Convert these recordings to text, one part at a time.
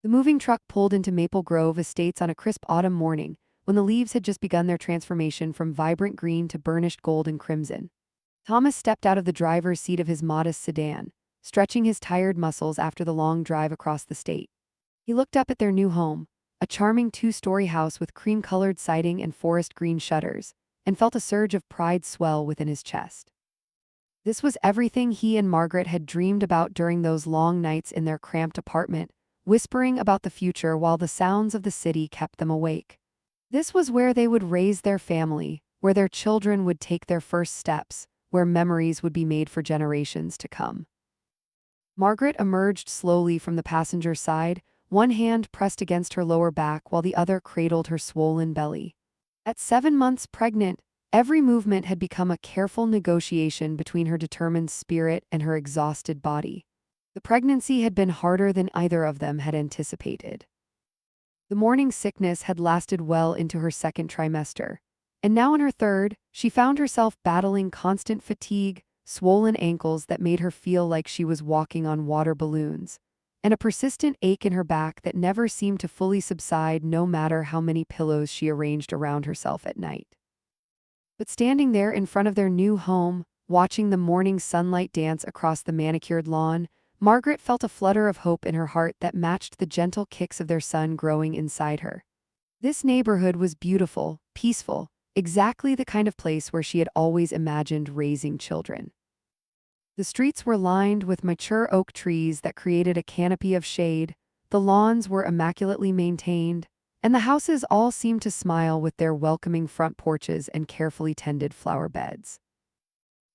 The moving truck pulled into Maple Grove Estates on a crisp autumn morning, when the leaves had just begun their transformation from vibrant green to burnished gold and crimson. Thomas stepped out of the driver's seat of his modest sedan, stretching his tired muscles after the long drive across the state. He looked up at their new home, a charming two-story house with cream-colored siding and forest green shutters, and felt a surge of pride swell within his chest. This was everything he and Margaret had dreamed about during those long nights in their cramped apartment, whispering about the future while the sounds of the city kept them awake. This was where they would raise their family, where their children would take their first steps, where memories would be made for generations to come. Margaret emerged slowly from the passenger side, one hand pressed against her lower back while the other cradled her swollen belly. At 7 months pregnant, every movement had become a careful negotiation between her determined spirit and her exhausted body. The pregnancy had been harder than either of them had anticipated. The morning sickness had lasted well into her second trimester, and now in her third, she found herself battling constant fatigue, swollen ankles that made her feel like she was walking on water balloons, and a persistent ache in her back that never seemed to fully subside no matter how many pillows she arranged around herself at night. But standing there in front of their new home, watching the morning sunlight dance across the manicured lawn, Margaret felt a flutter of hope in her heart that matched the gentle kicks of their son growing inside her. This neighborhood was beautiful, peaceful, exactly the kind of place where she had always imagined raising children. The streets were lined with mature oak trees that created a canopy of shade, the lawns were immaculately maintained, and the houses all seemed to smile with their welcoming front porches and carefully tended flower beds.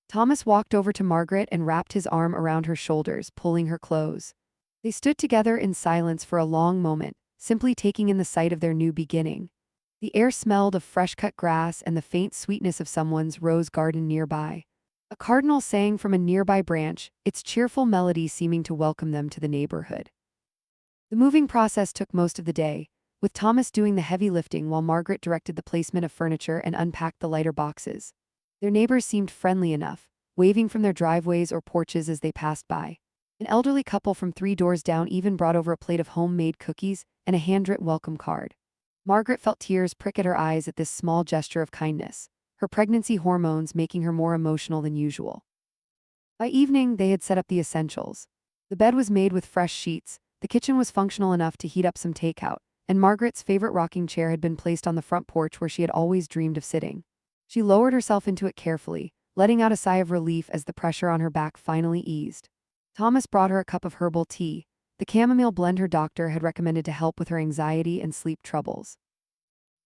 Thomas walked over to Margaret and wrapped his arm around her shoulders, pulling her close. They stood together in silence for a long moment, simply taking in the sight of their new beginning. The air smelled of fresh-cut grass and the faint sweetness of someone's rose garden nearby. A cardinal sang from a nearby branch, its cheerful melody seeming to welcome them to the neighborhood. The moving process took most of the day, with Thomas doing the heavy lifting while Margaret directed the placement of furniture and unpacked the lighter boxes. Their neighbors seemed friendly enough, waving from their driveways or porches as they passed by. An elderly couple from 3 doors down even brought over a plate of homemade cookies and a handwritten welcome card. Margaret felt tears prick at her eyes at this small gesture of kindness, her pregnancy hormones making her more emotional than usual. By evening, they had set up the essentials. The bed was made with fresh sheets, the kitchen was functional enough to heat up some takeout, and Margaret's favorite rocking chair had been placed on the front porch where she had always dreamed of sitting. She lowered herself into it carefully, letting out a sigh of relief as the pressure on her back finally eased. Thomas brought her a cup of herbal tea, the chamomile blend her doctor had recommended to help with her anxiety and sleep troubles.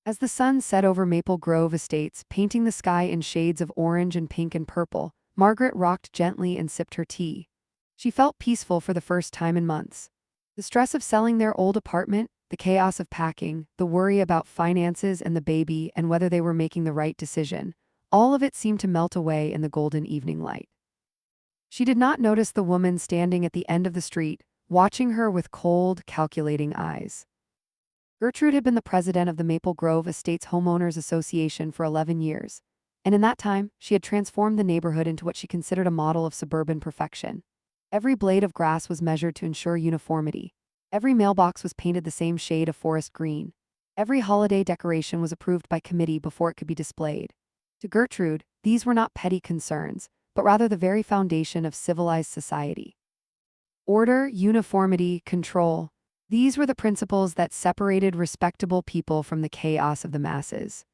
As the sun set over Maple Grove Estates, painting the sky in shades of orange and pink and purple, Margaret rocked gently and sipped her tea. She felt peaceful for the first time in months. The stress of selling their old apartment, the chaos of packing, the worry about finances and the baby and whether they were making the right decision, all of it seemed to melt away in the golden evening light. She did not notice the woman standing at the end of the street, watching her with cold, calculating eyes. Gertrude had been the president of the Maple Grove Estates Homeowners Association for 11 years, and in that time, she had transformed the neighborhood into what she considered a model of suburban perfection. Every blade of grass was measured to ensure uniformity. Every mailbox was painted the same shade of forest green. Every holiday decoration was approved by committee before it could be displayed. To Gertrude, these were not petty concerns, but rather the very foundation of civilized society. Order, uniformity, control. These were the principles that separated respectable people from the chaos of the masses.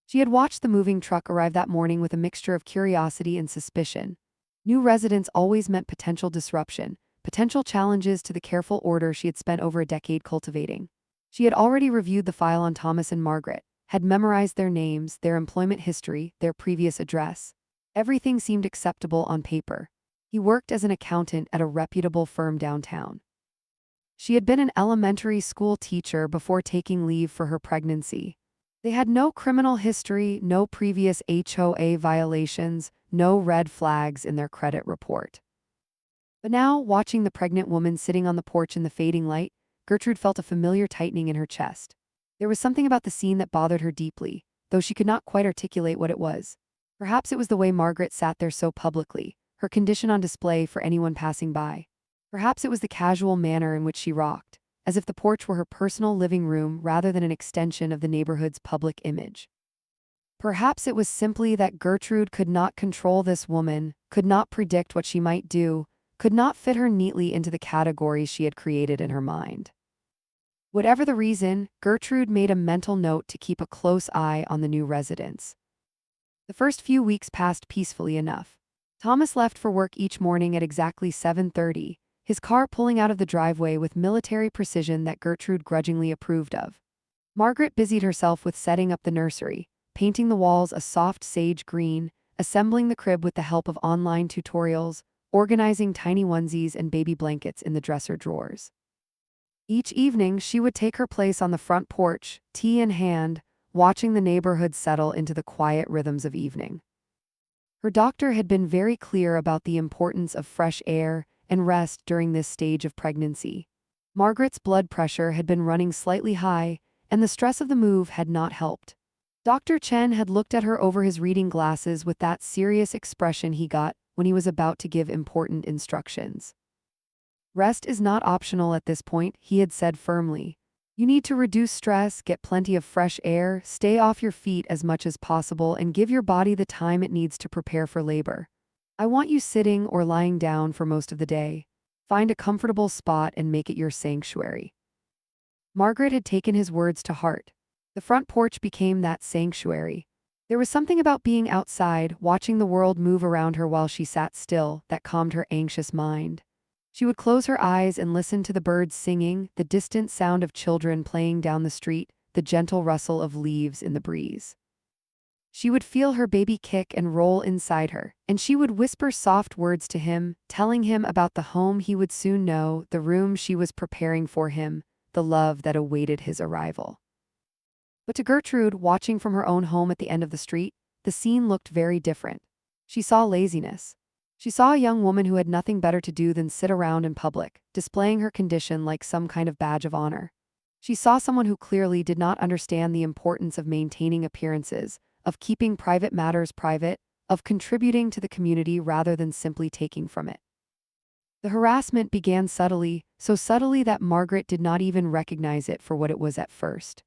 She had watched the moving truck arrive that morning with a mixture of curiosity and suspicion. New residents always meant potential disruption, potential challenges to the careful order she had spent over a decade cultivating. She had already reviewed the file on Thomas and Margaret, had memorized their names, their employment history, their previous address. Everything seemed acceptable on paper. He worked as an accountant at a reputable firm downtown. She had been an elementary school teacher before taking leave for her pregnancy. They had no criminal history, no previous HOA violations, no red flags in their credit report. But now, watching the pregnant woman sitting on the porch in the fading light, Gertrude felt a familiar tightening in her chest. There was something about the scene that bothered her deeply, though she could not quite articulate what it was. Perhaps it was the way Margaret sat there so publicly, her condition on display for anyone passing by. Perhaps it was the casual manner in which she rocked, as if the porch were her personal living room rather than an extension of the neighborhood's public image. Perhaps it was simply that Gertrude could not control this woman, could not predict what she might do, could not fit her neatly into the categories she had created in her mind. Whatever the reason, Gertrude made a mental note to keep a close eye on the new residents. The first few weeks passed peacefully enough. Thomas left for work each morning at exactly 7:30, his car pulling out of the driveway with military precision that Gertrude grudgingly approved of. Margaret busied herself with setting up the nursery, painting the walls a soft sage green, assembling the crib with the help of online tutorials, organizing tiny onesies and baby blankets in the dresser drawers. Each evening, she would take her place on the front porch, tea in hand, watching the neighborhood settle into the quiet rhythms of evening. Her doctor had been very clear about the importance of fresh air and rest during this stage of pregnancy. Margaret's blood pressure had been running slightly high, and the stress of the move had not helped. Dr. Chen had looked at her over his reading glasses with that serious expression he got when he was about to give important instructions. Rest is not optional at this point, he had said firmly. You need to reduce stress, get plenty of fresh air, stay off your feet as much as possible, and give your body the time it needs to prepare for labor. I want you sitting or lying down for most of the day. Find a comfortable spot and make it your sanctuary. Margaret had taken his words to heart. The front porch became that sanctuary. There was something about being outside, watching the world move around her while she sat still, that calmed her anxious mind. She would close her eyes and listen to the birds singing, the distant sound of children playing down the street, the gentle rustle of leaves in the breeze. She would feel her baby kick and roll inside her, and she would whisper soft words to him, telling him about the home he would soon know, the room she was preparing for him, the love that awaited his arrival. But to Gertrude, watching from her own home at the end of the street, the scene looked very different. She saw laziness. She saw a young woman who had nothing better to do than sit around in public, displaying her condition like some kind of badge of honor. She saw someone who clearly did not understand the importance of maintaining appearances, of keeping private matters private, of contributing to the community rather than simply taking from it. The harassment began subtly, so subtly that Margaret did not even recognize it for what it was at first.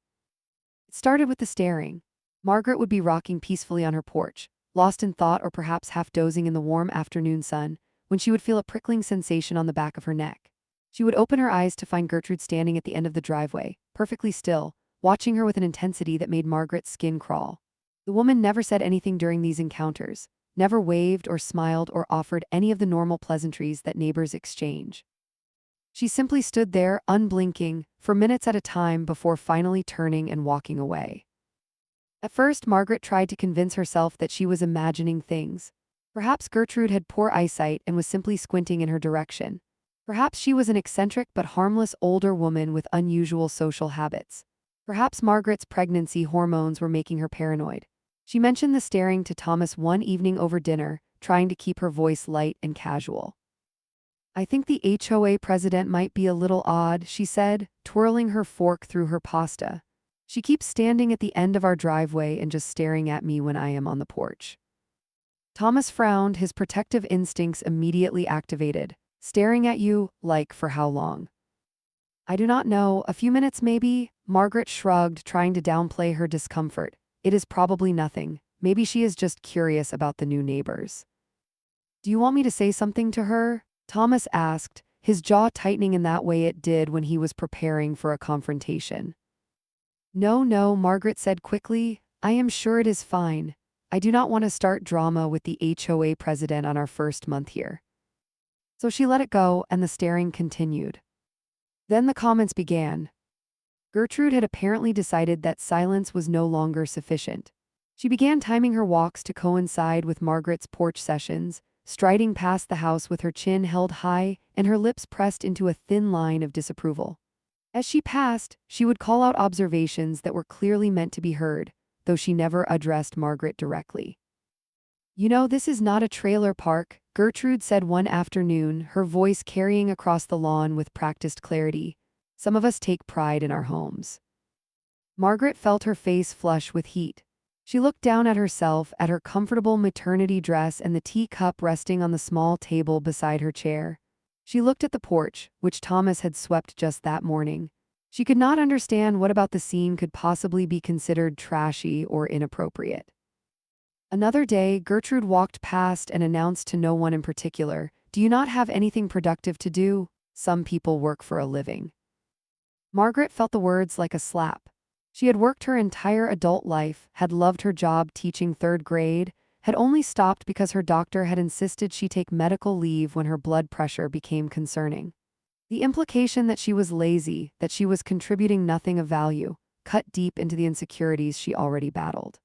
It started with the staring. Margaret would be rocking peacefully on her porch, lost in thought or perhaps half dozing in the warm afternoon sun, when she would feel a prickling sensation on the back of her neck. She would open her eyes to find Gertrude standing at the end of the driveway, perfectly still, watching her with an intensity that made Margaret's skin crawl. The woman never said anything during these encounters, never waved or smiled or offered any of the normal pleasantries that neighbors exchange. She simply stood there, unblinking, for minutes at a time before finally turning and walking away. At first, Margaret tried to convince herself that she was imagining things. Perhaps Gertrude had poor eyesight and was simply squinting in her direction. Perhaps she was an eccentric but harmless older woman with unusual social habits. Perhaps Margaret's pregnancy hormones were making her paranoid. She mentioned the staring to Thomas one evening over dinner, trying to keep her voice light and casual. I think the HOA president might be a little odd, she said, twirling her fork through her pasta. She keeps standing at the end of our driveway and just staring at me when I am on the porch. Thomas frowned, his protective instincts immediately activated. Staring at you, like for how long? I do not know, a few minutes maybe, Margaret shrugged, trying to downplay her discomfort. It is probably nothing. Maybe she is just curious about the new neighbors. Do you want me to say something to her? Thomas asked, his jaw tightening in that way it did when he was preparing for a confrontation. No, Margaret said quickly. I am sure it is fine. I do not want to start drama with the HOA president on our first month here. So she let it go, and the staring continued. Then the comments began. Gertrude had apparently decided that silence was no longer sufficient. She began timing her walks to coincide with Margaret's porch sessions, striding past the house with her chin held high and her lips pressed into a thin line of disapproval. As she passed, she would call out observations that were clearly meant to be heard, though she never addressed Margaret directly. You know, this is not a trailer park, Gertrude said one afternoon, her voice carrying across the lawn with practiced clarity. Some of us take pride in our homes. Margaret felt her face flush with heat. She looked down at herself, at her comfortable maternity dress and the teacup resting on the small table beside her chair. She looked at the porch, which Thomas had swept just that morning. She could not understand what about the scene could possibly be considered trashy or inappropriate. Another day, Gertrude walked past and announced to no one in particular, "Do you not have anything productive to do? Some people work for a living." Margaret felt the words like a slap. She had worked her entire adult life, had loved her job teaching third grade, had only stopped because her doctor had insisted she take medical leave when her blood pressure became concerning. The implication that she was lazy, that she was contributing nothing of value, cut deep into the insecurities she already battled.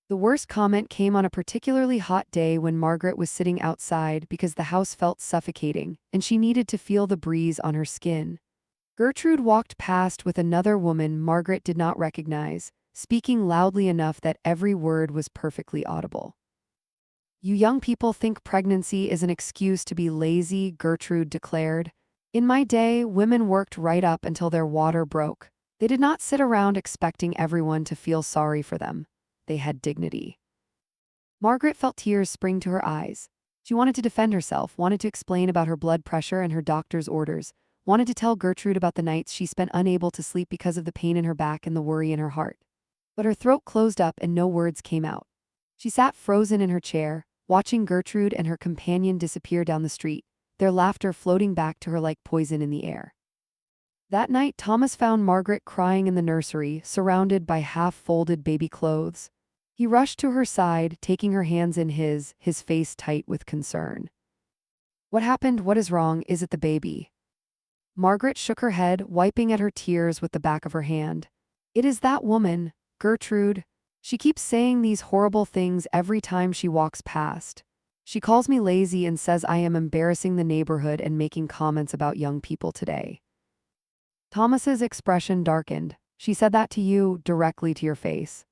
The worst comment came on a particularly hot day when Margaret was sitting outside because the house felt suffocating and she needed to feel the breeze on her skin. Gertrude walked past with another woman Margaret did not recognize, speaking loudly enough that every word was perfectly audible. "You young people think pregnancy is an excuse to be lazy," Gertrude declared. "In my day, women worked right up until their water broke. They did not sit around expecting everyone to feel sorry for them. They had dignity." Margaret felt tears spring to her eyes. She wanted to defend herself, wanted to explain about her blood pressure and her doctor's orders, wanted to tell Gertrude about the nights she spent unable to sleep because of the pain in her back and the worry in her heart. But her throat closed up and no words came out. She sat frozen in her chair, watching Gertrude and her companion disappear down the street, their laughter floating back to her like poison in the air. That night, Thomas found Margaret crying in the nursery, surrounded by half-folded baby clothes. He rushed to her side, taking her hands in his face tight with concern. "What happened? What is wrong? Is it the baby?" Margaret shook her head, wiping at her tears with the back of her hand. "It is that woman, Gertrude. She keeps saying these horrible things every time she walks past. She calls me lazy and says I am embarrassing the neighborhood and making comments about young people today." Thomas's expression darkened. "She said that to you, directly to your face?"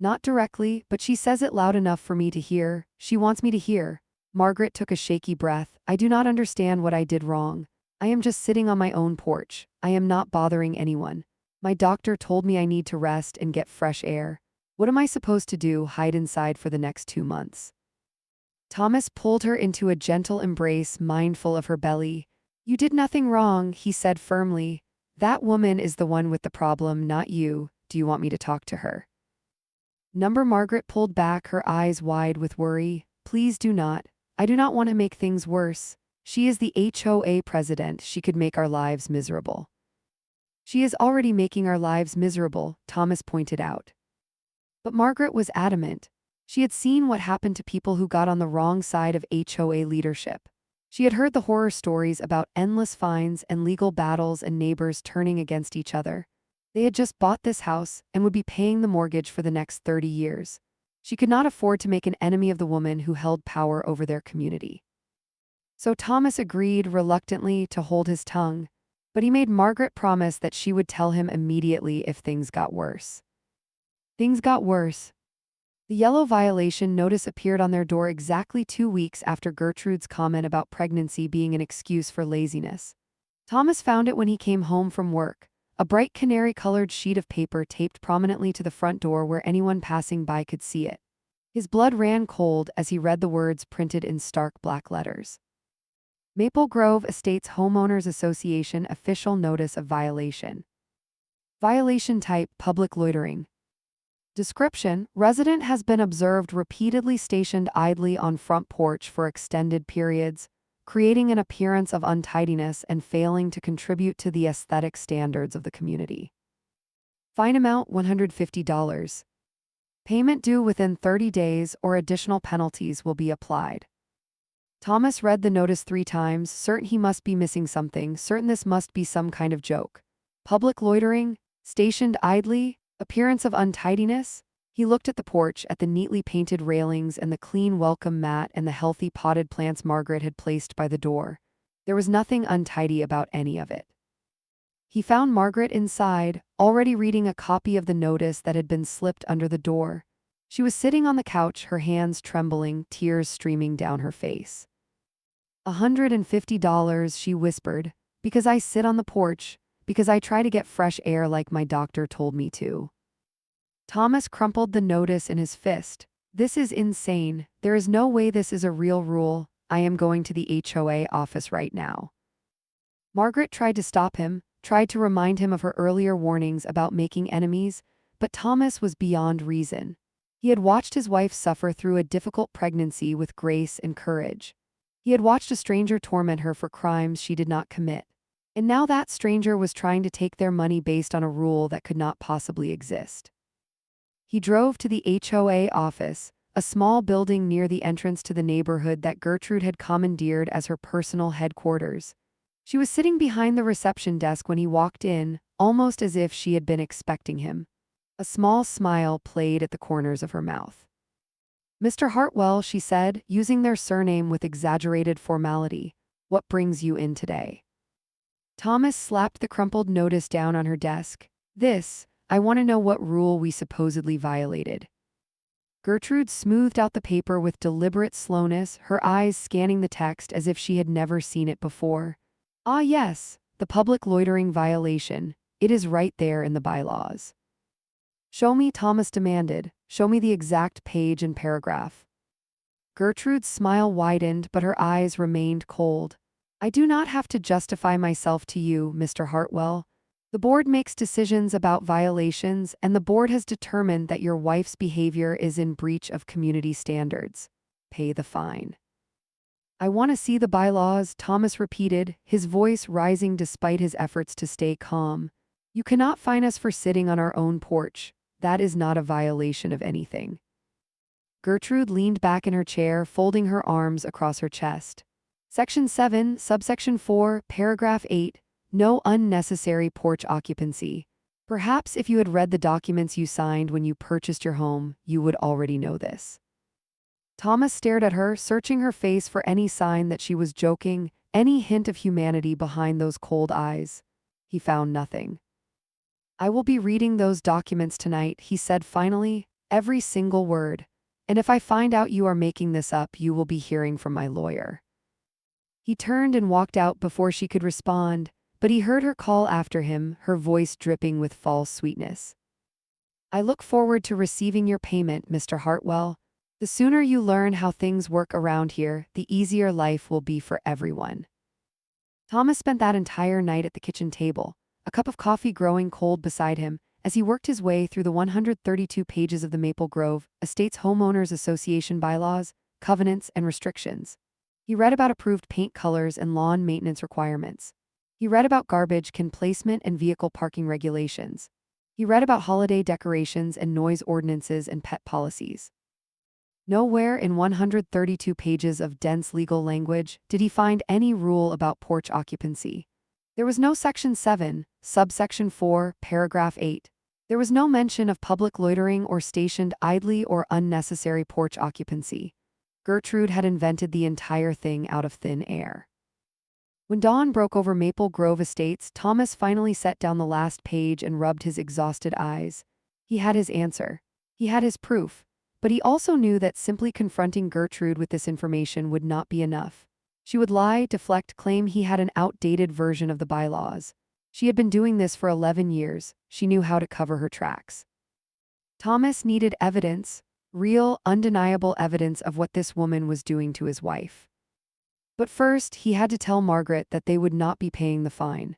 "Not directly, but she says it loud enough for me to hear. She wants me to hear." Margaret took a shaky breath. "I do not understand what I did wrong. I am just sitting on my own porch. I am not bothering anyone. My doctor told me I need to rest and get fresh air. What am I supposed to do, hide inside for the next 2 months?" Thomas pulled her into a gentle embrace, mindful of her belly. "You did nothing wrong," he said firmly. "That woman is the one with the problem, not you. Do you want me to talk to her?" Margaret pulled back, her eyes wide with worry. "Please do not. I do not want to make things worse. She is the HOA president. She could make our lives miserable." "She is already making our lives miserable," Thomas pointed out. But Margaret was adamant. She had seen what happened to people who got on the wrong side of HOA leadership. She had heard the horror stories about endless fines and legal battles and neighbors turning against each other. They had just bought this house and would be paying the mortgage for the next 30 years. She could not afford to make an enemy of the woman who held power over their community. So Thomas agreed reluctantly to hold his tongue, but he made Margaret promise that she would tell him immediately if things got worse. Things got worse. The yellow violation notice appeared on their door exactly 2 weeks after Gertrude's comment about pregnancy being an excuse for laziness. Thomas found it when he came home from work, a bright canary-colored sheet of paper taped prominently to the front door where anyone passing by could see it. His blood ran cold as he read the words printed in stark black letters. Maple Grove Estates Homeowners Association Official Notice of Violation. Violation type: public loitering. Description: resident has been observed repeatedly stationed idly on front porch for extended periods, creating an appearance of untidiness and failing to contribute to the aesthetic standards of the community. Fine amount: $150. Payment due within 30 days or additional penalties will be applied. Thomas read the notice 3 times, certain he must be missing something, certain this must be some kind of joke. Public loitering, stationed idly, appearance of untidiness. He looked at the porch, at the neatly painted railings and the clean welcome mat and the healthy potted plants Margaret had placed by the door. There was nothing untidy about any of it. He found Margaret inside, already reading a copy of the notice that had been slipped under the door. She was sitting on the couch, her hands trembling, tears streaming down her face. $150, she whispered, "because I sit on the porch, because I try to get fresh air like my doctor told me to." Thomas crumpled the notice in his fist. "This is insane. There is no way this is a real rule. I am going to the HOA office right now." Margaret tried to stop him, tried to remind him of her earlier warnings about making enemies, but Thomas was beyond reason. He had watched his wife suffer through a difficult pregnancy with grace and courage. He had watched a stranger torment her for crimes she did not commit. And now that stranger was trying to take their money based on a rule that could not possibly exist. He drove to the HOA office, a small building near the entrance to the neighborhood that Gertrude had commandeered as her personal headquarters. She was sitting behind the reception desk when he walked in, almost as if she had been expecting him. A small smile played at the corners of her mouth. "Mr. Hartwell," she said, using their surname with exaggerated formality, "what brings you in today?" Thomas slapped the crumpled notice down on her desk. I want to know what rule we supposedly violated." Gertrude smoothed out the paper with deliberate slowness, her eyes scanning the text as if she had never seen it before. "Ah yes, the public loitering violation. It is right there in the bylaws." "Show me," Thomas demanded. "Show me the exact page and paragraph." Gertrude's smile widened, but her eyes remained cold. "I do not have to justify myself to you, Mr. Hartwell. The board makes decisions about violations, and the board has determined that your wife's behavior is in breach of community standards. Pay the fine." "I want to see the bylaws," Thomas repeated, his voice rising despite his efforts to stay calm. "You cannot fine us for sitting on our own porch. That is not a violation of anything." Gertrude leaned back in her chair, folding her arms across her chest. Section 7, subsection 4, paragraph 8, no unnecessary porch occupancy. Perhaps if you had read the documents you signed when you purchased your home, you would already know this. Thomas stared at her, searching her face for any sign that she was joking, any hint of humanity behind those cold eyes. He found nothing. "I will be reading those documents tonight," he said finally, "every single word. And if I find out you are making this up, you will be hearing from my lawyer." He turned and walked out before she could respond, but he heard her call after him, her voice dripping with false sweetness. "I look forward to receiving your payment, Mr. Hartwell. The sooner you learn how things work around here, the easier life will be for everyone." Thomas spent that entire night at the kitchen table, a cup of coffee growing cold beside him, as he worked his way through the 132 pages of the Maple Grove Estates Homeowners Association bylaws, covenants, and restrictions. He read about approved paint colors and lawn maintenance requirements. He read about garbage can placement and vehicle parking regulations. He read about holiday decorations and noise ordinances and pet policies. Nowhere in 132 pages of dense legal language did he find any rule about porch occupancy. There was no Section 7, subsection 4, paragraph 8. There was no mention of public loitering or stationed idly or unnecessary porch occupancy. Gertrude had invented the entire thing out of thin air. When dawn broke over Maple Grove Estates, Thomas finally set down the last page and rubbed his exhausted eyes. He had his answer. He had his proof. But he also knew that simply confronting Gertrude with this information would not be enough. She would lie, deflect, claim he had an outdated version of the bylaws. She had been doing this for 11 years. She knew how to cover her tracks. Thomas needed evidence, real, undeniable evidence of what this woman was doing to his wife. But first, he had to tell Margaret that they would not be paying the fine.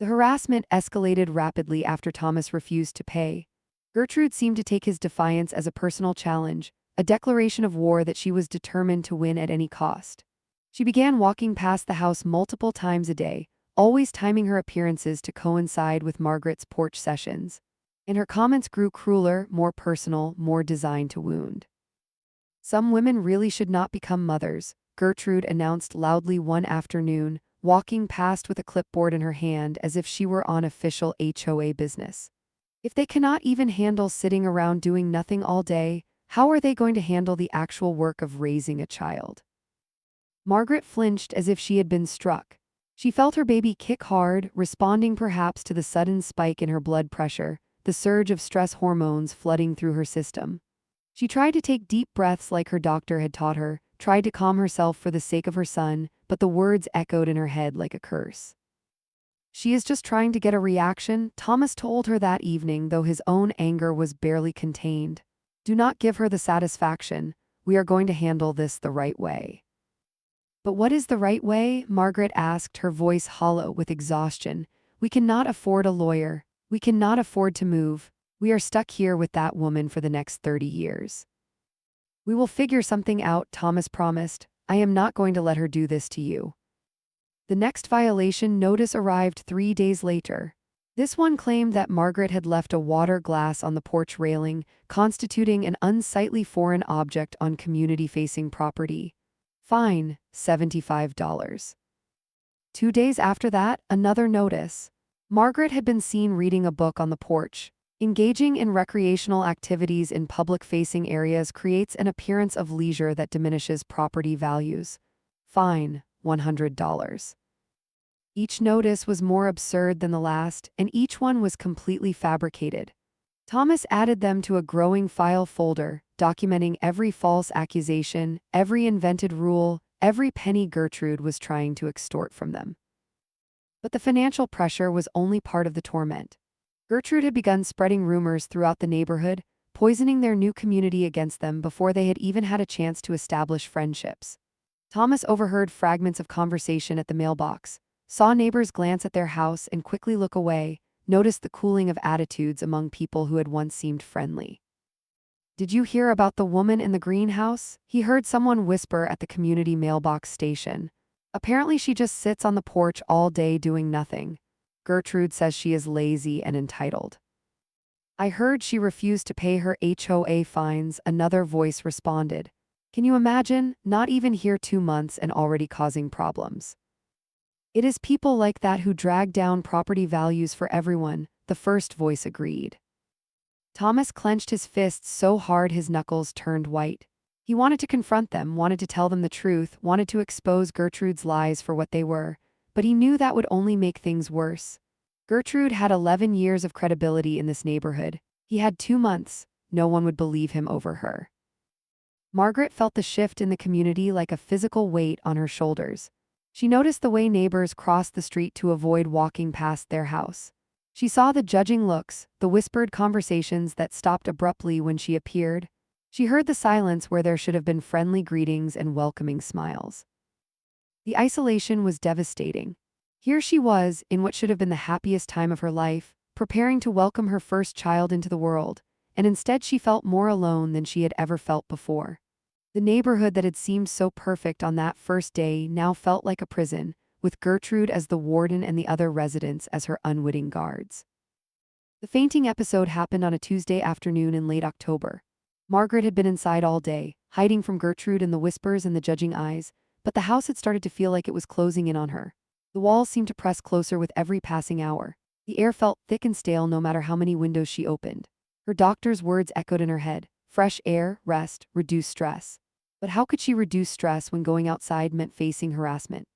The harassment escalated rapidly after Thomas refused to pay. Gertrude seemed to take his defiance as a personal challenge, a declaration of war that she was determined to win at any cost. She began walking past the house multiple times a day, always timing her appearances to coincide with Margaret's porch sessions. And her comments grew crueler, more personal, more designed to wound. "Some women really should not become mothers," Gertrude announced loudly one afternoon, walking past with a clipboard in her hand as if she were on official HOA business. "If they cannot even handle sitting around doing nothing all day, how are they going to handle the actual work of raising a child?" Margaret flinched as if she had been struck. She felt her baby kick hard, responding perhaps to the sudden spike in her blood pressure, the surge of stress hormones flooding through her system. She tried to take deep breaths like her doctor had taught her, tried to calm herself for the sake of her son, but the words echoed in her head like a curse. "She is just trying to get a reaction," Thomas told her that evening, though his own anger was barely contained. "Do not give her the satisfaction. We are going to handle this the right way." But what is the right way? Margaret asked, her voice hollow with exhaustion. We cannot afford a lawyer. We cannot afford to move. We are stuck here with that woman for the next 30 years. We will figure something out, Thomas promised. I am not going to let her do this to you. The next violation notice arrived 3 days later. This one claimed that Margaret had left a water glass on the porch railing, constituting an unsightly foreign object on community-facing property. Fine, $75. 2 days after that, another notice. Margaret had been seen reading a book on the porch. Engaging in recreational activities in public-facing areas creates an appearance of leisure that diminishes property values. Fine, $100. Each notice was more absurd than the last, and each one was completely fabricated. Thomas added them to a growing file folder, documenting every false accusation, every invented rule, every penny Gertrude was trying to extort from them. But the financial pressure was only part of the torment. Gertrude had begun spreading rumors throughout the neighborhood, poisoning their new community against them before they had even had a chance to establish friendships. Thomas overheard fragments of conversation at the mailbox, saw neighbors glance at their house and quickly look away, noticed the cooling of attitudes among people who had once seemed friendly. Did you hear about the woman in the greenhouse? He heard someone whisper at the community mailbox station. Apparently she just sits on the porch all day doing nothing. Gertrude says she is lazy and entitled. I heard she refused to pay her HOA fines, another voice responded. Can you imagine? Not even here 2 months and already causing problems. It is people like that who drag down property values for everyone, the first voice agreed. Thomas clenched his fists so hard his knuckles turned white. He wanted to confront them, wanted to tell them the truth, wanted to expose Gertrude's lies for what they were, but he knew that would only make things worse. Gertrude had 11 years of credibility in this neighborhood. He had 2 months. No one would believe him over her. Margaret felt the shift in the community like a physical weight on her shoulders. She noticed the way neighbors crossed the street to avoid walking past their house. She saw the judging looks, the whispered conversations that stopped abruptly when she appeared. She heard the silence where there should have been friendly greetings and welcoming smiles. The isolation was devastating. Here she was, in what should have been the happiest time of her life, preparing to welcome her first child into the world, and instead she felt more alone than she had ever felt before. The neighborhood that had seemed so perfect on that first day now felt like a prison, with Gertrude as the warden and the other residents as her unwitting guards. The fainting episode happened on a Tuesday afternoon in late October. Margaret had been inside all day, hiding from Gertrude and the whispers and the judging eyes, but the house had started to feel like it was closing in on her. The walls seemed to press closer with every passing hour. The air felt thick and stale no matter how many windows she opened. Her doctor's words echoed in her head: fresh air, rest, reduce stress. But how could she reduce stress when going outside meant facing harassment?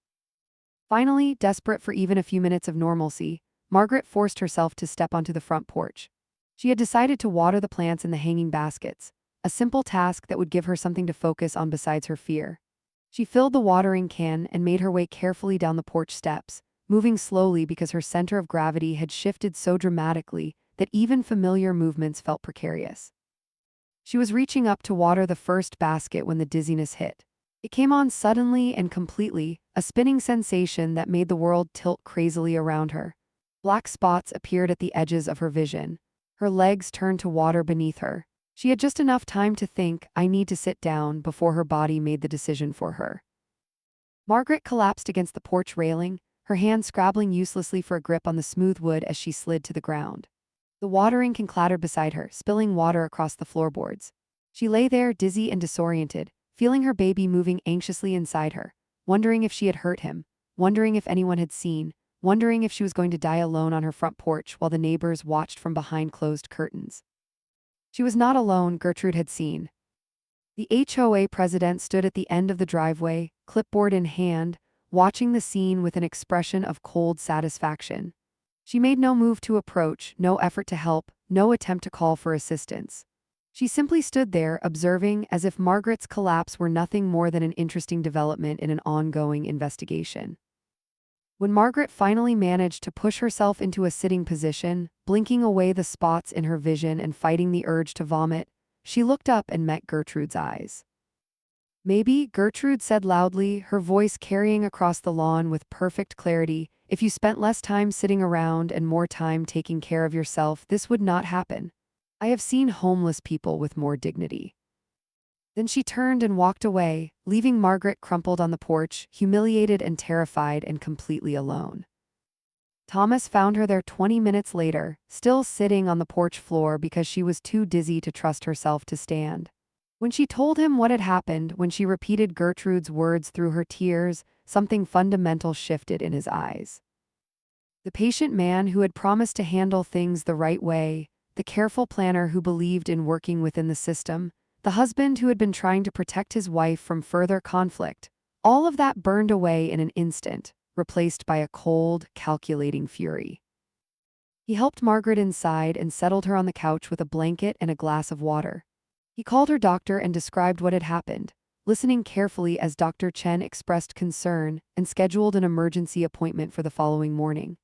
Finally, desperate for even a few minutes of normalcy, Margaret forced herself to step onto the front porch. She had decided to water the plants in the hanging baskets, a simple task that would give her something to focus on besides her fear. She filled the watering can and made her way carefully down the porch steps, moving slowly because her center of gravity had shifted so dramatically that even familiar movements felt precarious. She was reaching up to water the first basket when the dizziness hit. It came on suddenly and completely, a spinning sensation that made the world tilt crazily around her. Black spots appeared at the edges of her vision. Her legs turned to water beneath her. She had just enough time to think, I need to sit down, before her body made the decision for her. Margaret collapsed against the porch railing, her hand scrabbling uselessly for a grip on the smooth wood as she slid to the ground. The watering can clattered beside her, spilling water across the floorboards. She lay there, dizzy and disoriented, feeling her baby moving anxiously inside her, wondering if she had hurt him, wondering if anyone had seen, wondering if she was going to die alone on her front porch while the neighbors watched from behind closed curtains. She was not alone, Gertrude had seen. The HOA president stood at the end of the driveway, clipboard in hand, watching the scene with an expression of cold satisfaction. She made no move to approach, no effort to help, no attempt to call for assistance. She simply stood there, observing, as if Margaret's collapse were nothing more than an interesting development in an ongoing investigation. When Margaret finally managed to push herself into a sitting position, blinking away the spots in her vision and fighting the urge to vomit, she looked up and met Gertrude's eyes. Maybe, Gertrude said loudly, her voice carrying across the lawn with perfect clarity, if you spent less time sitting around and more time taking care of yourself, this would not happen. I have seen homeless people with more dignity. Then she turned and walked away, leaving Margaret crumpled on the porch, humiliated and terrified and completely alone. Thomas found her there 20 minutes later, still sitting on the porch floor because she was too dizzy to trust herself to stand. When she told him what had happened, when she repeated Gertrude's words through her tears, something fundamental shifted in his eyes. The patient man who had promised to handle things the right way, the careful planner who believed in working within the system, the husband who had been trying to protect his wife from further conflict, all of that burned away in an instant, replaced by a cold, calculating fury. He helped Margaret inside and settled her on the couch with a blanket and a glass of water. He called her doctor and described what had happened, listening carefully as Dr. Chen expressed concern and scheduled an emergency appointment for the following morning.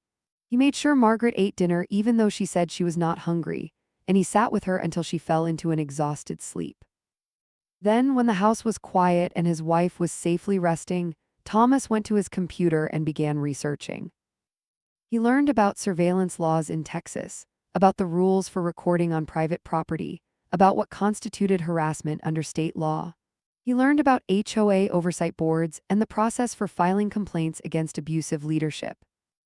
He made sure Margaret ate dinner even though she said she was not hungry, and he sat with her until she fell into an exhausted sleep. Then, when the house was quiet and his wife was safely resting, Thomas went to his computer and began researching. He learned about surveillance laws in Texas, about the rules for recording on private property, about what constituted harassment under state law. He learned about HOA oversight boards and the process for filing complaints against abusive leadership.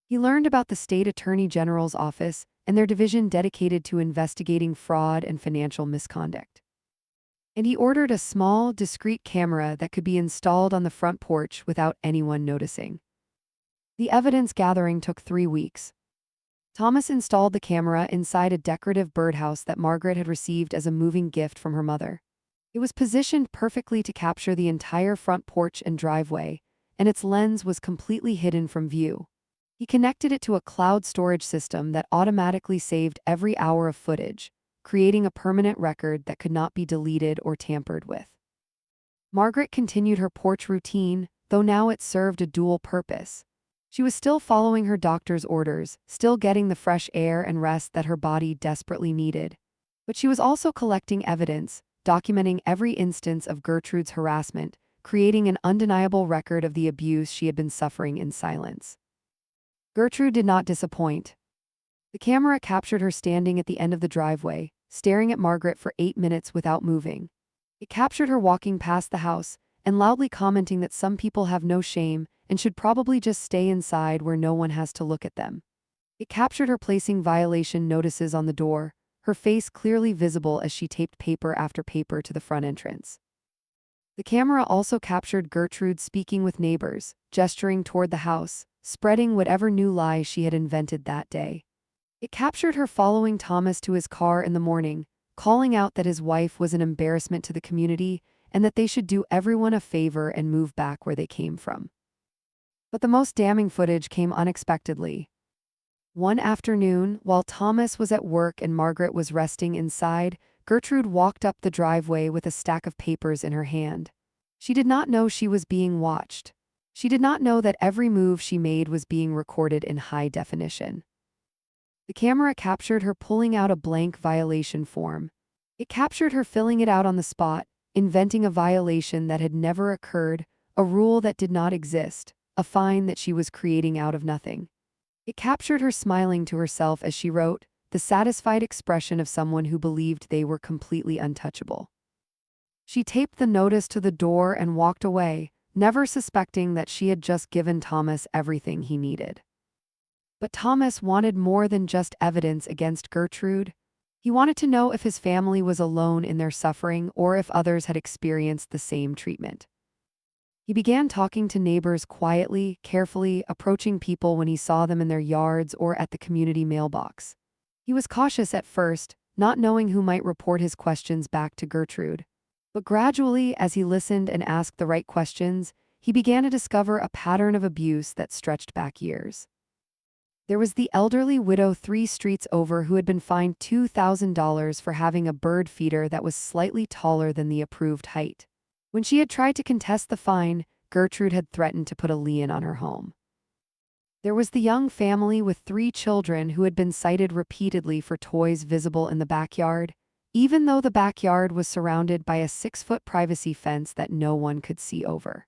He learned about the state attorney general's office and their division dedicated to investigating fraud and financial misconduct. And he ordered a small, discreet camera that could be installed on the front porch without anyone noticing. The evidence gathering took 3 weeks. Thomas installed the camera inside a decorative birdhouse that Margaret had received as a moving gift from her mother. It was positioned perfectly to capture the entire front porch and driveway, and its lens was completely hidden from view. He connected it to a cloud storage system that automatically saved every hour of footage, creating a permanent record that could not be deleted or tampered with. Margaret continued her porch routine, though now it served a dual purpose. She was still following her doctor's orders, still getting the fresh air and rest that her body desperately needed. But she was also collecting evidence, documenting every instance of Gertrude's harassment, creating an undeniable record of the abuse she had been suffering in silence. Gertrude did not disappoint. The camera captured her standing at the end of the driveway, staring at Margaret for 8 minutes without moving. It captured her walking past the house and loudly commenting that some people have no shame and should probably just stay inside where no one has to look at them. It captured her placing violation notices on the door, her face clearly visible as she taped paper after paper to the front entrance. The camera also captured Gertrude speaking with neighbors, gesturing toward the house, spreading whatever new lie she had invented that day. It captured her following Thomas to his car in the morning, calling out that his wife was an embarrassment to the community and that they should do everyone a favor and move back where they came from. But the most damning footage came unexpectedly. One afternoon, while Thomas was at work and Margaret was resting inside, Gertrude walked up the driveway with a stack of papers in her hand. She did not know she was being watched. She did not know that every move she made was being recorded in high definition. The camera captured her pulling out a blank violation form. It captured her filling it out on the spot, inventing a violation that had never occurred, a rule that did not exist, a fine that she was creating out of nothing. It captured her smiling to herself as she wrote, the satisfied expression of someone who believed they were completely untouchable. She taped the notice to the door and walked away, never suspecting that she had just given Thomas everything he needed. But Thomas wanted more than just evidence against Gertrude. He wanted to know if his family was alone in their suffering or if others had experienced the same treatment. He began talking to neighbors quietly, carefully, approaching people when he saw them in their yards or at the community mailbox. He was cautious at first, not knowing who might report his questions back to Gertrude. But gradually, as he listened and asked the right questions, he began to discover a pattern of abuse that stretched back years. There was the elderly widow 3 streets over who had been fined $2,000 for having a bird feeder that was slightly taller than the approved height. When she had tried to contest the fine, Gertrude had threatened to put a lien on her home. There was the young family with 3 children who had been cited repeatedly for toys visible in the backyard, even though the backyard was surrounded by a 6-foot privacy fence that no one could see over.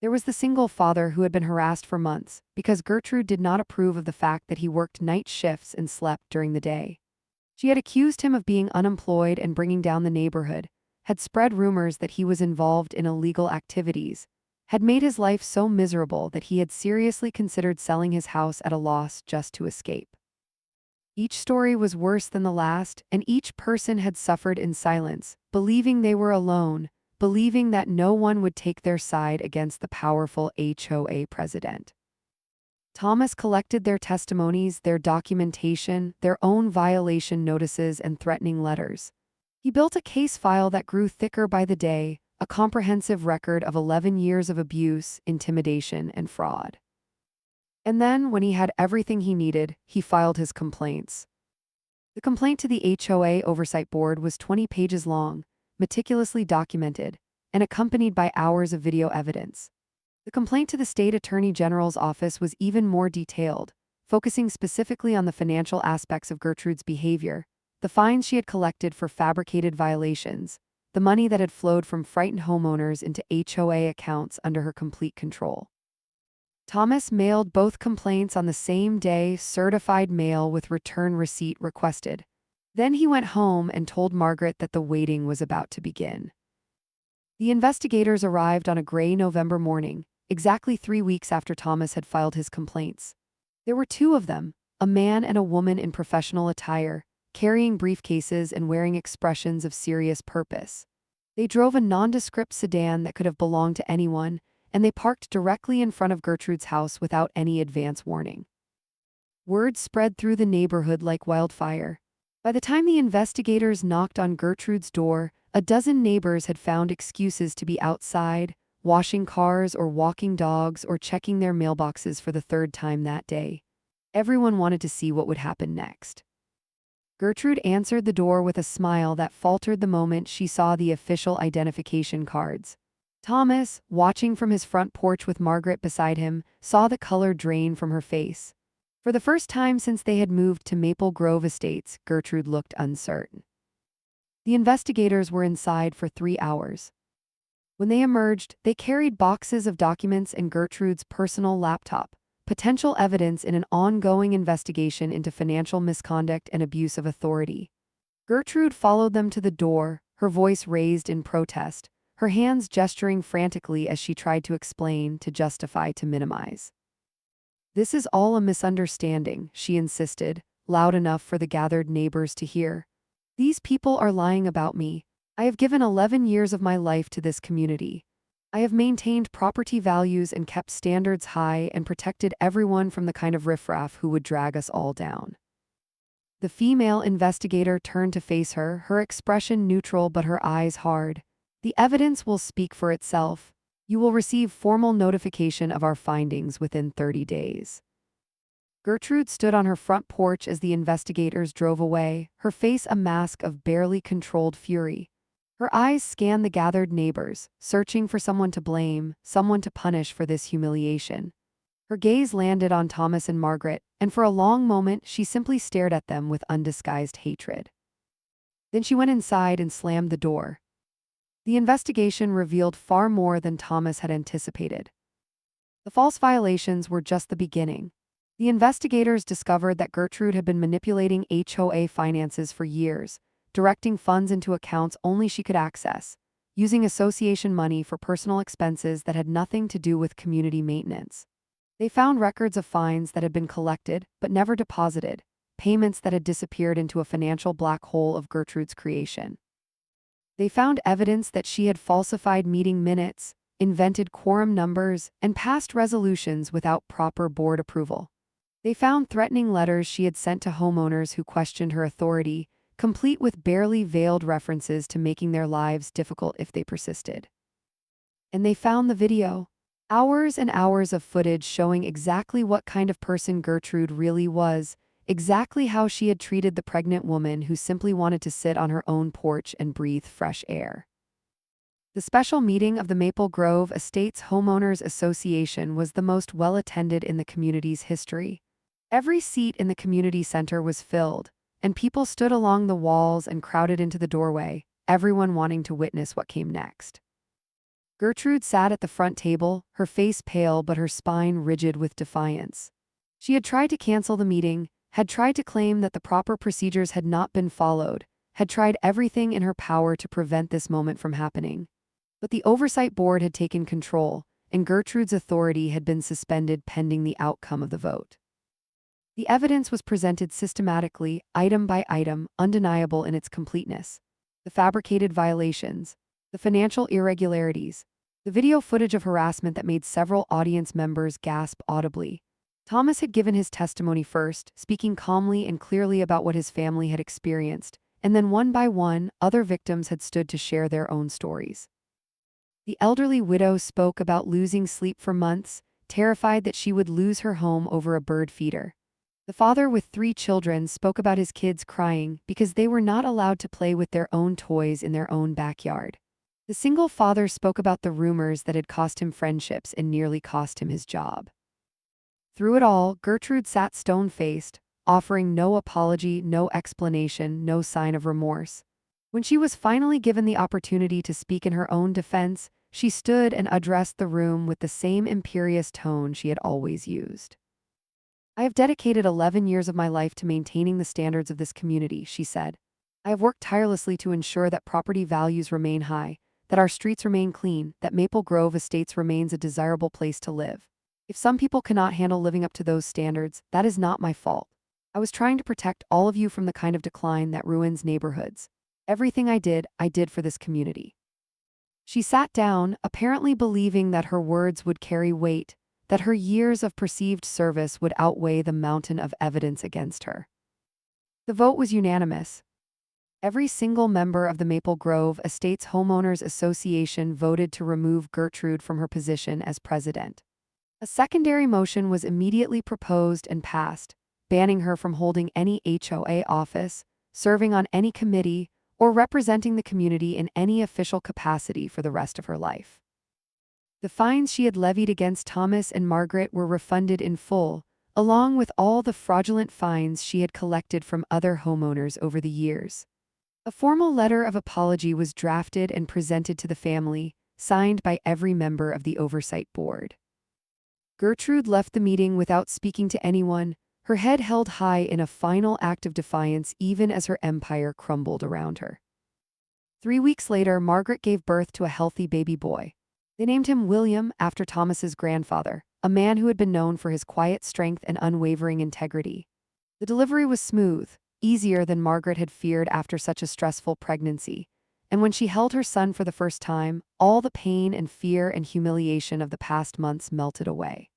There was the single father who had been harassed for months because Gertrude did not approve of the fact that he worked night shifts and slept during the day. She had accused him of being unemployed and bringing down the neighborhood, had spread rumors that he was involved in illegal activities, had made his life so miserable that he had seriously considered selling his house at a loss just to escape. Each story was worse than the last, and each person had suffered in silence, believing they were alone, believing that no one would take their side against the powerful HOA president. Thomas collected their testimonies, their documentation, their own violation notices and threatening letters. He built a case file that grew thicker by the day, a comprehensive record of 11 years of abuse, intimidation, and fraud. And then, when he had everything he needed, he filed his complaints. The complaint to the HOA Oversight Board was 20 pages long, meticulously documented, and accompanied by hours of video evidence. The complaint to the State Attorney General's office was even more detailed, focusing specifically on the financial aspects of Gertrude's behavior, the fines she had collected for fabricated violations, the money that had flowed from frightened homeowners into HOA accounts under her complete control. Thomas mailed both complaints on the same day, certified mail with return receipt requested. Then he went home and told Margaret that the waiting was about to begin. The investigators arrived on a gray November morning, exactly 3 weeks after Thomas had filed his complaints. There were 2 of them, a man and a woman in professional attire, carrying briefcases and wearing expressions of serious purpose. They drove a nondescript sedan that could have belonged to anyone, and they parked directly in front of Gertrude's house without any advance warning. Word spread through the neighborhood like wildfire. By the time the investigators knocked on Gertrude's door, a dozen neighbors had found excuses to be outside, washing cars or walking dogs or checking their mailboxes for the 3rd time that day. Everyone wanted to see what would happen next. Gertrude answered the door with a smile that faltered the moment she saw the official identification cards. Thomas, watching from his front porch with Margaret beside him, saw the color drain from her face. For the first time since they had moved to Maple Grove Estates, Gertrude looked uncertain. The investigators were inside for 3 hours. When they emerged, they carried boxes of documents and Gertrude's personal laptop, potential evidence in an ongoing investigation into financial misconduct and abuse of authority. Gertrude followed them to the door, her voice raised in protest, her hands gesturing frantically as she tried to explain, to justify, to minimize. "This is all a misunderstanding," she insisted, loud enough for the gathered neighbors to hear. "These people are lying about me. I have given 11 years of my life to this community. I have maintained property values and kept standards high and protected everyone from the kind of riffraff who would drag us all down." The female investigator turned to face her, her expression neutral but her eyes hard. "The evidence will speak for itself. You will receive formal notification of our findings within 30 days. Gertrude stood on her front porch as the investigators drove away, her face a mask of barely controlled fury. Her eyes scanned the gathered neighbors, searching for someone to blame, someone to punish for this humiliation. Her gaze landed on Thomas and Margaret, and for a long moment she simply stared at them with undisguised hatred. Then she went inside and slammed the door. The investigation revealed far more than Thomas had anticipated. The false violations were just the beginning. The investigators discovered that Gertrude had been manipulating HOA finances for years, directing funds into accounts only she could access, using association money for personal expenses that had nothing to do with community maintenance. They found records of fines that had been collected but never deposited, payments that had disappeared into a financial black hole of Gertrude's creation. They found evidence that she had falsified meeting minutes, invented quorum numbers, and passed resolutions without proper board approval. They found threatening letters she had sent to homeowners who questioned her authority, complete with barely veiled references to making their lives difficult if they persisted. And they found the video. Hours and hours of footage showing exactly what kind of person Gertrude really was, exactly how she had treated the pregnant woman who simply wanted to sit on her own porch and breathe fresh air. The special meeting of the Maple Grove Estates Homeowners Association was the most well-attended in the community's history. Every seat in the community center was filled, and people stood along the walls and crowded into the doorway, everyone wanting to witness what came next. Gertrude sat at the front table, her face pale but her spine rigid with defiance. She had tried to cancel the meeting, had tried to claim that the proper procedures had not been followed, had tried everything in her power to prevent this moment from happening. But the oversight board had taken control, and Gertrude's authority had been suspended pending the outcome of the vote. The evidence was presented systematically, item by item, undeniable in its completeness. The fabricated violations, the financial irregularities, the video footage of harassment that made several audience members gasp audibly. Thomas had given his testimony first, speaking calmly and clearly about what his family had experienced, and then one by one, other victims had stood to share their own stories. The elderly widow spoke about losing sleep for months, terrified that she would lose her home over a bird feeder. The father with 3 children spoke about his kids crying because they were not allowed to play with their own toys in their own backyard. The single father spoke about the rumors that had cost him friendships and nearly cost him his job. Through it all, Gertrude sat stone-faced, offering no apology, no explanation, no sign of remorse. When she was finally given the opportunity to speak in her own defense, she stood and addressed the room with the same imperious tone she had always used. "I have dedicated 11 years of my life to maintaining the standards of this community," she said. "I have worked tirelessly to ensure that property values remain high, that our streets remain clean, that Maple Grove Estates remains a desirable place to live. If some people cannot handle living up to those standards, that is not my fault. I was trying to protect all of you from the kind of decline that ruins neighborhoods. Everything I did for this community." She sat down, apparently believing that her words would carry weight, that her years of perceived service would outweigh the mountain of evidence against her. The vote was unanimous. Every single member of the Maple Grove Estates Homeowners Association voted to remove Gertrude from her position as president. A secondary motion was immediately proposed and passed, banning her from holding any HOA office, serving on any committee, or representing the community in any official capacity for the rest of her life. The fines she had levied against Thomas and Margaret were refunded in full, along with all the fraudulent fines she had collected from other homeowners over the years. A formal letter of apology was drafted and presented to the family, signed by every member of the oversight board. Gertrude left the meeting without speaking to anyone, her head held high in a final act of defiance even as her empire crumbled around her. 3 weeks later, Margaret gave birth to a healthy baby boy. They named him William after Thomas's grandfather, a man who had been known for his quiet strength and unwavering integrity. The delivery was smooth, easier than Margaret had feared after such a stressful pregnancy, and when she held her son for the first time, all the pain and fear and humiliation of the past months melted away.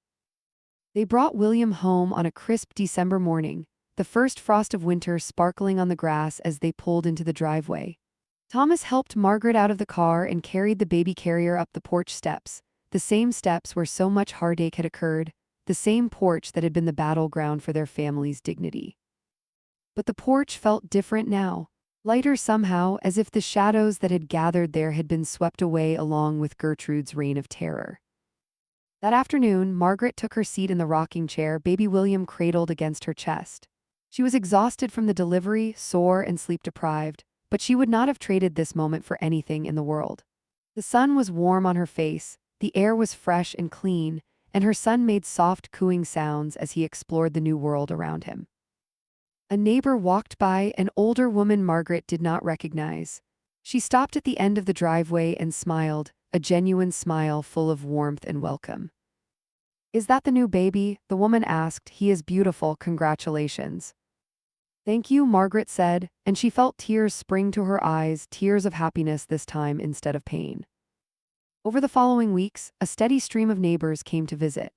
They brought William home on a crisp December morning, the first frost of winter sparkling on the grass as they pulled into the driveway. Thomas helped Margaret out of the car and carried the baby carrier up the porch steps, the same steps where so much heartache had occurred, the same porch that had been the battleground for their family's dignity. But the porch felt different now, lighter somehow, as if the shadows that had gathered there had been swept away along with Gertrude's reign of terror. That afternoon, Margaret took her seat in the rocking chair, baby William cradled against her chest. She was exhausted from the delivery, sore and sleep-deprived, but she would not have traded this moment for anything in the world. The sun was warm on her face, the air was fresh and clean, and her son made soft cooing sounds as he explored the new world around him. A neighbor walked by, an older woman Margaret did not recognize. She stopped at the end of the driveway and smiled, a genuine smile full of warmth and welcome. "Is that the new baby?" the woman asked. "He is beautiful, congratulations." "Thank you," Margaret said, and she felt tears spring to her eyes, tears of happiness this time instead of pain. Over the following weeks, a steady stream of neighbors came to visit.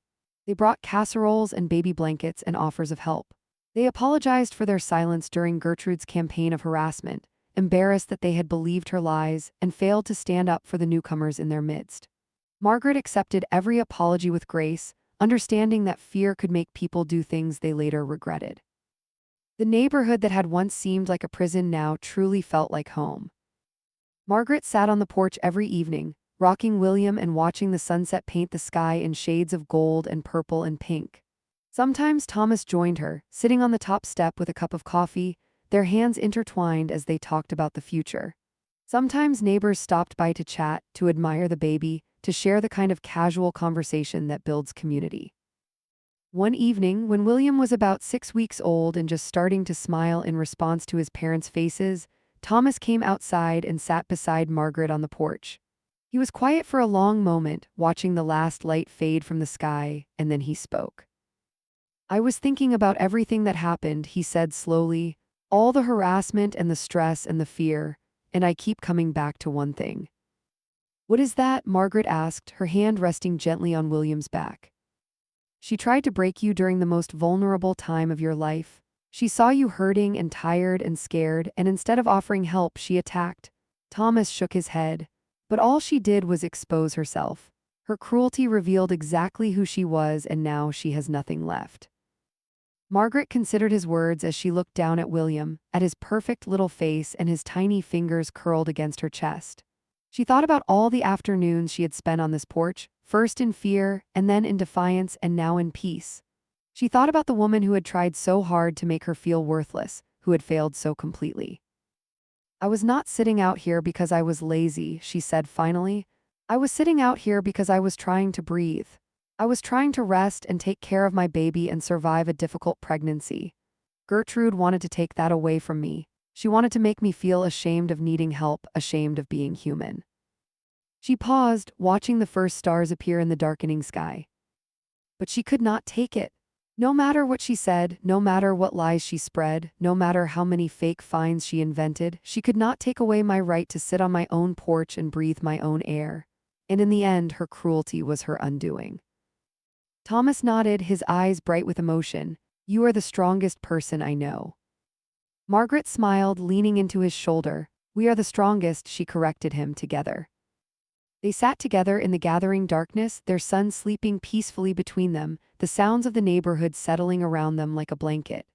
They brought casseroles and baby blankets and offers of help. They apologized for their silence during Gertrude's campaign of harassment, embarrassed that they had believed her lies and failed to stand up for the newcomers in their midst. Margaret accepted every apology with grace, understanding that fear could make people do things they later regretted. The neighborhood that had once seemed like a prison now truly felt like home. Margaret sat on the porch every evening, rocking William and watching the sunset paint the sky in shades of gold and purple and pink. Sometimes Thomas joined her, sitting on the top step with a cup of coffee, their hands intertwined as they talked about the future. Sometimes neighbors stopped by to chat, to admire the baby, to share the kind of casual conversation that builds community. One evening, when William was about 6 weeks old and just starting to smile in response to his parents' faces, Thomas came outside and sat beside Margaret on the porch. He was quiet for a long moment, watching the last light fade from the sky, and then he spoke. "I was thinking about everything that happened," he said slowly, "all the harassment and the stress and the fear, and I keep coming back to one thing." "What is that?" Margaret asked, her hand resting gently on William's back. "She tried to break you during the most vulnerable time of your life. She saw you hurting and tired and scared, and instead of offering help, she attacked." Thomas shook his head. "But all she did was expose herself. Her cruelty revealed exactly who she was, and now she has nothing left." Margaret considered his words as she looked down at William, at his perfect little face and his tiny fingers curled against her chest. She thought about all the afternoons she had spent on this porch, first in fear, and then in defiance, and now in peace. She thought about the woman who had tried so hard to make her feel worthless, who had failed so completely. "I was not sitting out here because I was lazy," she said finally. "I was sitting out here because I was trying to breathe. I was trying to rest and take care of my baby and survive a difficult pregnancy. Gertrude wanted to take that away from me. She wanted to make me feel ashamed of needing help, ashamed of being human." She paused, watching the first stars appear in the darkening sky. But she could not take it. No matter what she said, no matter what lies she spread, no matter how many fake finds she invented, she could not take away my right to sit on my own porch and breathe my own air. And in the end, her cruelty was her undoing. Thomas nodded, his eyes bright with emotion. "You are the strongest person I know." Margaret smiled, leaning into his shoulder. "We are the strongest," she corrected him, together. They sat together in the gathering darkness, their son sleeping peacefully between them, the sounds of the neighborhood settling around them like a blanket.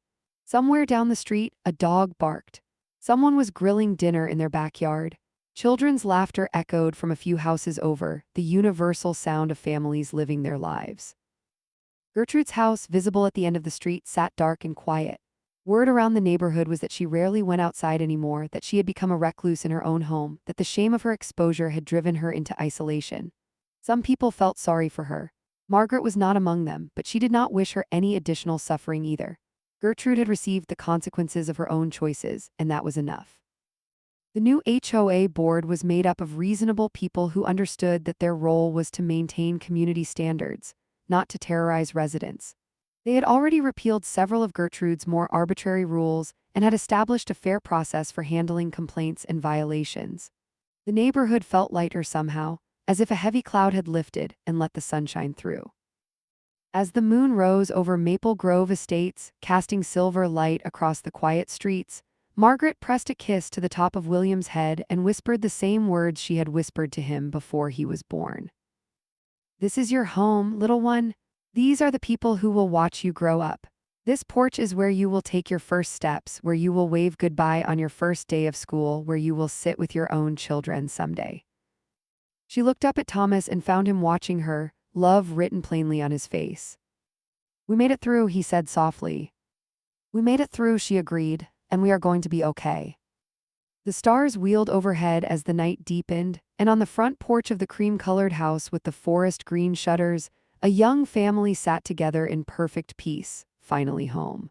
Somewhere down the street, a dog barked. Someone was grilling dinner in their backyard. Children's laughter echoed from a few houses over, the universal sound of families living their lives. Gertrude's house, visible at the end of the street, sat dark and quiet. Word around the neighborhood was that she rarely went outside anymore, that she had become a recluse in her own home, that the shame of her exposure had driven her into isolation. Some people felt sorry for her. Margaret was not among them, but she did not wish her any additional suffering either. Gertrude had received the consequences of her own choices, and that was enough. The new HOA board was made up of reasonable people who understood that their role was to maintain community standards, not to terrorize residents. They had already repealed several of Gertrude's more arbitrary rules and had established a fair process for handling complaints and violations. The neighborhood felt lighter somehow, as if a heavy cloud had lifted and let the sunshine through. As the moon rose over Maple Grove Estates, casting silver light across the quiet streets, Margaret pressed a kiss to the top of William's head and whispered the same words she had whispered to him before he was born. "This is your home, little one. These are the people who will watch you grow up. This porch is where you will take your first steps, where you will wave goodbye on your first day of school, where you will sit with your own children someday." She looked up at Thomas and found him watching her, love written plainly on his face. "We made it through," he said softly. "We made it through," she agreed, "and we are going to be okay." The stars wheeled overhead as the night deepened, and on the front porch of the cream-colored house with the forest green shutters, a young family sat together in perfect peace, finally home.